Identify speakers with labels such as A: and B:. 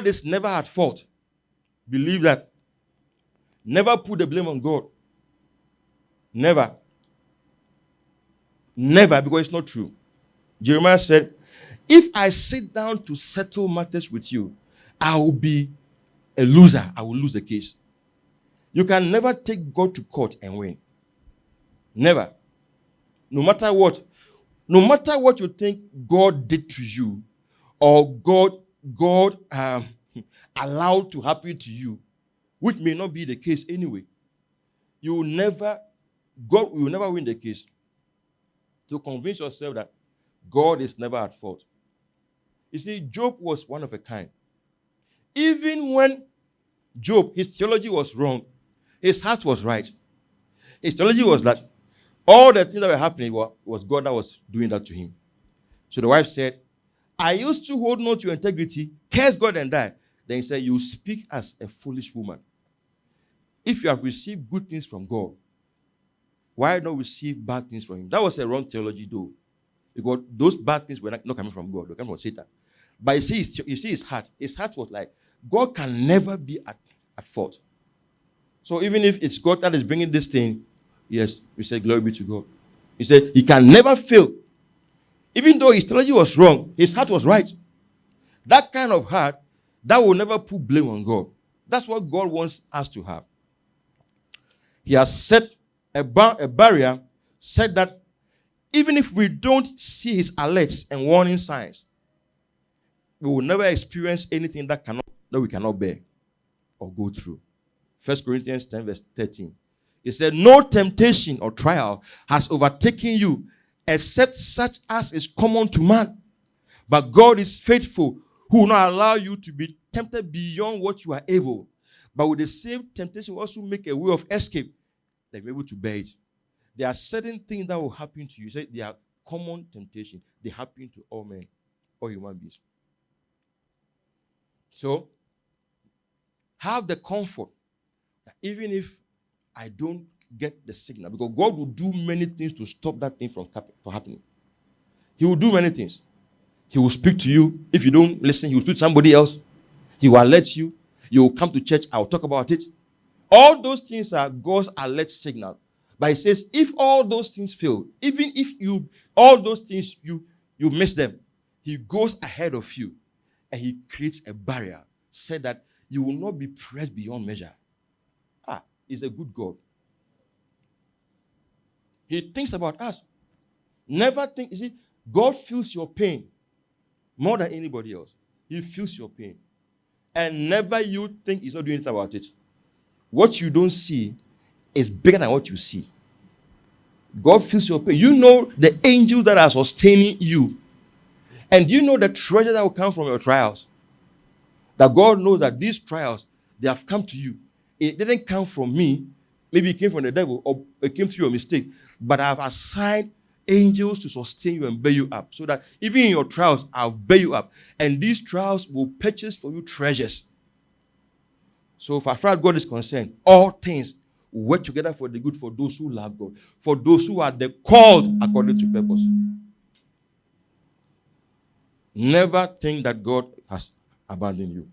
A: God is never at fault. Believe that. Never put the blame on God. Never. Never, because it's not true. Jeremiah said, if I sit down to settle matters with you, I will be a loser. I will lose the case. You can never take God to court and win. Never. No matter what you think God did to you, or God allowed to happen to you, which may not be the case anyway, God will never win the case. To convince yourself that God is never at fault. You see, Job was one of a kind. Even when Job, his theology was wrong, his heart was right. His theology was that all the things that were happening was God that was doing that to him. So the wife said, I used to hold on to your integrity, curse God and die. Then he said, you speak as a foolish woman. If you have received good things from God, why not receive bad things from him? That was a wrong theology, though. Because those bad things were not coming from God, they were coming from Satan. But you see his heart. His heart was like, God can never be at fault. So even if it's God that is bringing this thing, yes, we say glory be to God. He said he can never fail. Even though his theology was wrong, his heart was right. That kind of heart, that will never put blame on God. That's what God wants us to have. He has set a barrier, said that even if we don't see his alerts and warning signs, we will never experience anything that we cannot bear or go through. 1 Corinthians 10 verse 13. It said, no temptation or trial has overtaken you except such as is common to man. But God is faithful, who will not allow you to be tempted beyond what you are able. But with the same temptation will also make a way of escape that you're able to bear it. There are certain things that will happen to you. Say they are common temptation. They happen to all men, all human beings. So, have the comfort that even if I don't get the signal, because God will do many things to stop that thing from happening. He will do many things. He will speak to you. If you don't listen, he will speak to somebody else. He will alert you. You will come to church. I will talk about it. All those things are God's alert signal. But he says, if all those things fail, even if all those things you miss them, he goes ahead of you and he creates a barrier, said that you will not be pressed beyond measure. He's a good God. He thinks about us. Never think, you see, God feels your pain more than anybody else. He feels your pain. And never you think he's not doing anything about it. What you don't see is bigger than what you see. God feels your pain. You know the angels that are sustaining you. And you know the treasure that will come from your trials. That God knows that these trials, they have come to you. It didn't come from me. Maybe it came from the devil or it came through your mistake. But I have assigned angels to sustain you and bear you up. So that even in your trials, I'll bear you up. And these trials will purchase for you treasures. So as far as God is concerned, all things work together for the good for those who love God. For those who are the called according to purpose. Never think that God has abandoned you.